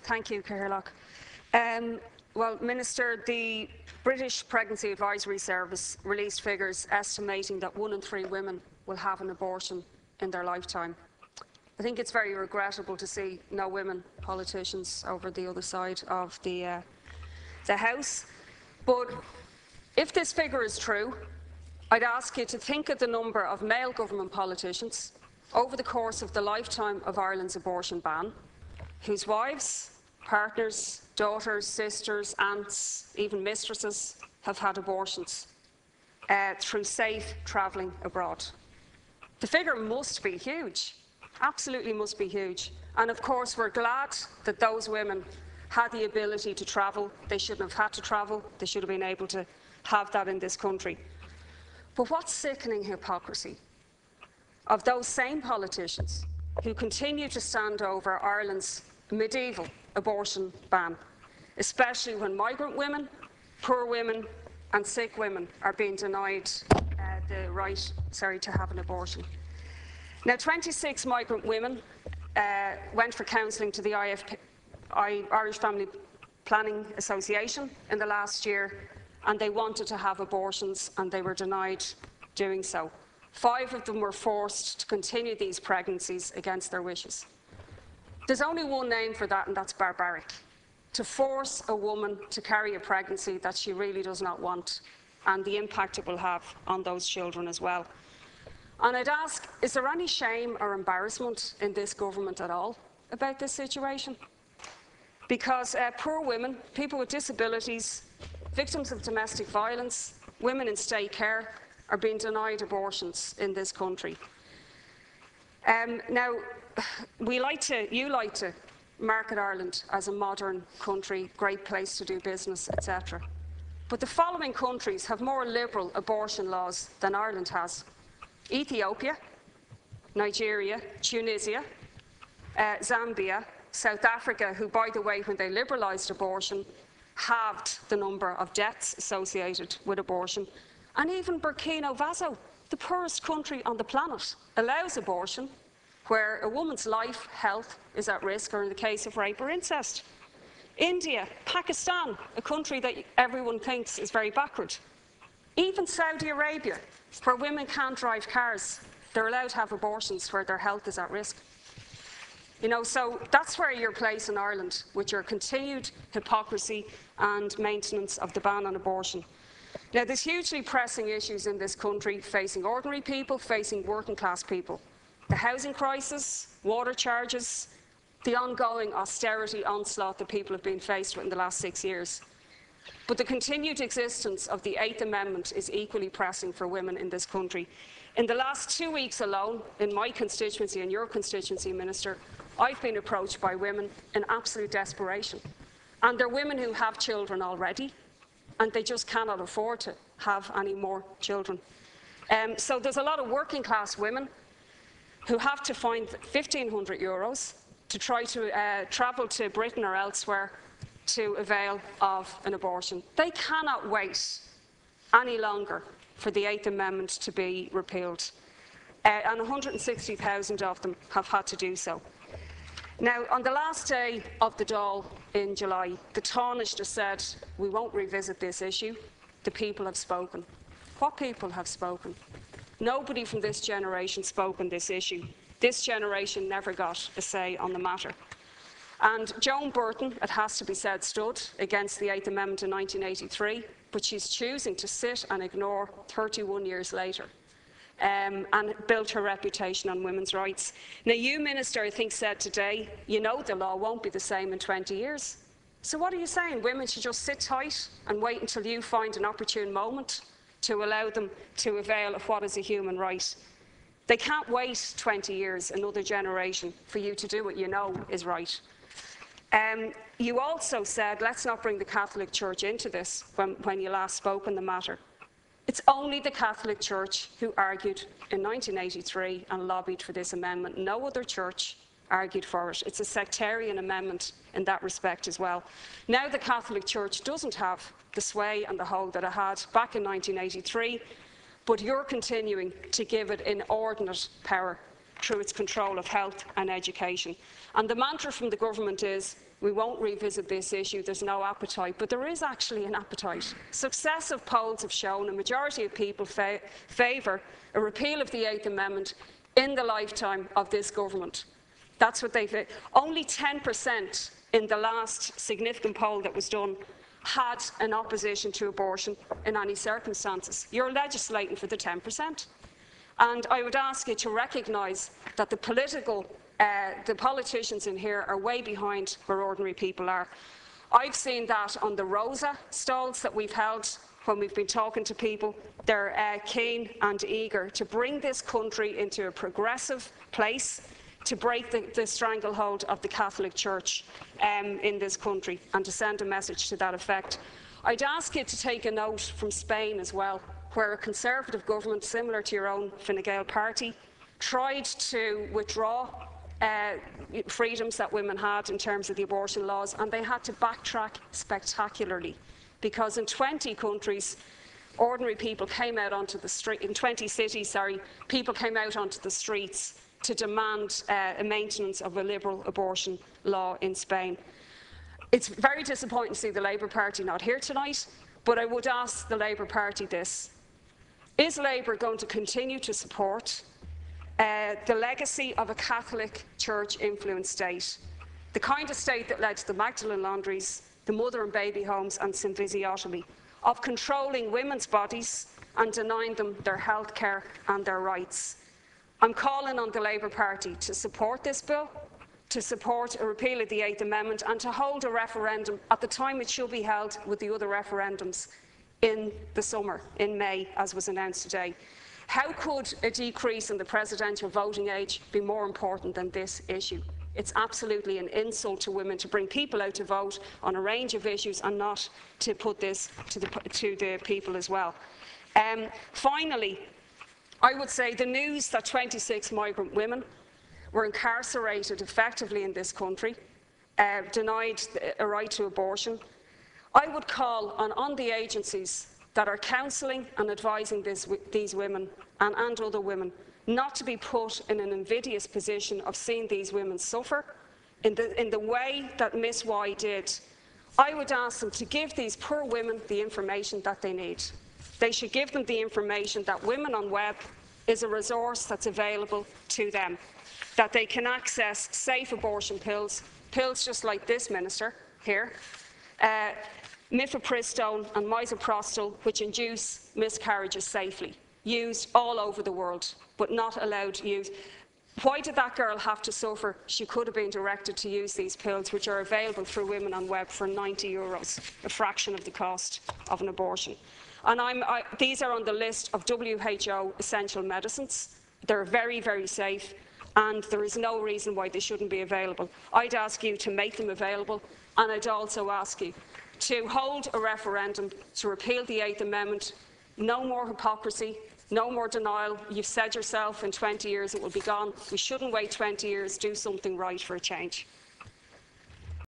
Thank you, Catherlough. Well, Minister, the British Pregnancy Advisory Service released figures estimating that 1 in 3 women will have an abortion in their lifetime. I think it's very regrettable to see no women politicians over the other side of the House. But if this figure is true, I'd ask you to think of the number of male government politicians over the course of the lifetime of Ireland's abortion ban, whose wives, partners, daughters, sisters, aunts, even mistresses have had abortions through safe travelling abroad. The figure must be huge, absolutely must be huge. And of course we're glad that those women had the ability to travel. They shouldn't have had to travel. They should have been able to have that in this country. But what sickening hypocrisy of those same politicians who continue to stand over Ireland's medieval abortion ban, especially when migrant women, poor women and sick women are being denied the right to have an abortion. Now, 26 migrant women went for counselling to the Irish Family Planning Association in the last year, and they wanted to have abortions and they were denied doing so. 5 of them were forced to continue these pregnancies against their wishes. There's only one name for that, and that's barbaric. To force a woman to carry a pregnancy that she really does not want, and the impact it will have on those children as well. And I'd ask, is there any shame or embarrassment in this government at all about this situation? Because poor women, people with disabilities, victims of domestic violence, women in state care are being denied abortions in this country. Now, you like to market Ireland as a modern country, great place to do business, etc. But the following countries have more liberal abortion laws than Ireland has: Ethiopia, Nigeria, Tunisia, Zambia, South Africa, who, by the way, when they liberalised abortion, halved the number of deaths associated with abortion, and even Burkina Faso, the poorest country on the planet, allows abortion where a woman's life, health is at risk, or in the case of rape or incest. India, Pakistan, a country that everyone thinks is very backward. Even Saudi Arabia, where women can't drive cars, they're allowed to have abortions where their health is at risk. You know, so that's where you're placed in Ireland, with your continued hypocrisy and maintenance of the ban on abortion. Now, there's hugely pressing issues in this country facing ordinary people, facing working class people. The housing crisis, water charges, the ongoing austerity onslaught that people have been faced with in the last 6 years. But the continued existence of the 8th Amendment is equally pressing for women in this country. In the last 2 weeks alone, in my constituency and your constituency, Minister, I've been approached by women in absolute desperation. And they're women who have children already, and they just cannot afford to have any more children. So there's a lot of working class women who have to find €1,500 to try to travel to Britain or elsewhere to avail of an abortion. They cannot wait any longer for the 8th Amendment to be repealed, and 160,000 of them have had to do so. Now, on the last day of the Dail in July, the Taoiseach said, we won't revisit this issue. The people have spoken. What people have spoken? Nobody from this generation spoke on this issue. This generation never got a say on the matter. And Joan Burton, it has to be said, stood against the 8th Amendment in 1983, but she's choosing to sit and ignore 31 years later. And built her reputation on women's rights. Now, you, Minister, I think said today, you know the law won't be the same in 20 years. So what are you saying? Women should just sit tight and wait until you find an opportune moment to allow them to avail of what is a human right? They can't wait 20 years, another generation, for you to do what you know is right. You also said, let's not bring the Catholic Church into this when you last spoke on the matter. It's only the Catholic Church who argued in 1983 and lobbied for this amendment. No other church argued for it. It's a sectarian amendment in that respect as well. Now the Catholic Church doesn't have the sway and the hold that it had back in 1983, but you're continuing to give it inordinate power through its control of health and education. And the mantra from the government is, We won't revisit this issue. There's no appetite. But there is actually an appetite. Successive polls have shown a majority of people favour a repeal of the 8th Amendment in the lifetime of this government. That's what they. Only 10% in the last significant poll that was done had an opposition to abortion in any circumstances. You're legislating for the 10%. And I would ask you to recognise that the politicians in here are way behind where ordinary people are. I've seen that on the Rosa stalls that we've held when we've been talking to people. They're keen and eager to bring this country into a progressive place, to break the stranglehold of the Catholic Church in this country, and to send a message to that effect. I'd ask you to take a note from Spain as well, where a Conservative government, similar to your own Fine Gael party, tried to withdraw freedoms that women had in terms of the abortion laws, and they had to backtrack spectacularly, because in 20 countries, ordinary people came out onto the street, in 20 cities, people came out onto the streets to demand a maintenance of a liberal abortion law in Spain. It's very disappointing to see the Labour Party not here tonight, but I would ask the Labour Party this. Is Labour going to continue to support the legacy of a Catholic Church-influenced state, the kind of state that led to the Magdalene laundries, the mother and baby homes and symphysiotomy, of controlling women's bodies and denying them their health care and their rights? I'm calling on the Labour Party to support this bill, to support a repeal of the 8th Amendment, and to hold a referendum at the time it should be held with the other referendums in the summer, in May, as was announced today. How could a decrease in the presidential voting age be more important than this issue? It's absolutely an insult to women to bring people out to vote on a range of issues and not to put this to the people as well. Finally, I would say the news that 26 migrant women were incarcerated effectively in this country, denied a right to abortion. I would call on the agencies that are counselling and advising these women and other women not to be put in an invidious position of seeing these women suffer in the way that Miss Y did. I would ask them to give these poor women the information that they need. They should give them the information that Women on Web is a resource that's available to them, that they can access safe abortion pills just like this minister here, mifepristone and misoprostol, which induce miscarriages safely, used all over the world, but not allowed to use. Why did that girl have to suffer? She could have been directed to use these pills, which are available through Women on Web for €90, a fraction of the cost of an abortion. And these are on the list of WHO essential medicines. They're very, very safe, and there is no reason why they shouldn't be available. I'd ask you to make them available, and I'd also ask you to hold a referendum to repeal the 8th Amendment. No more hypocrisy, no more denial. You've said yourself in 20 years it will be gone. We shouldn't wait 20 years. Do something right for a change.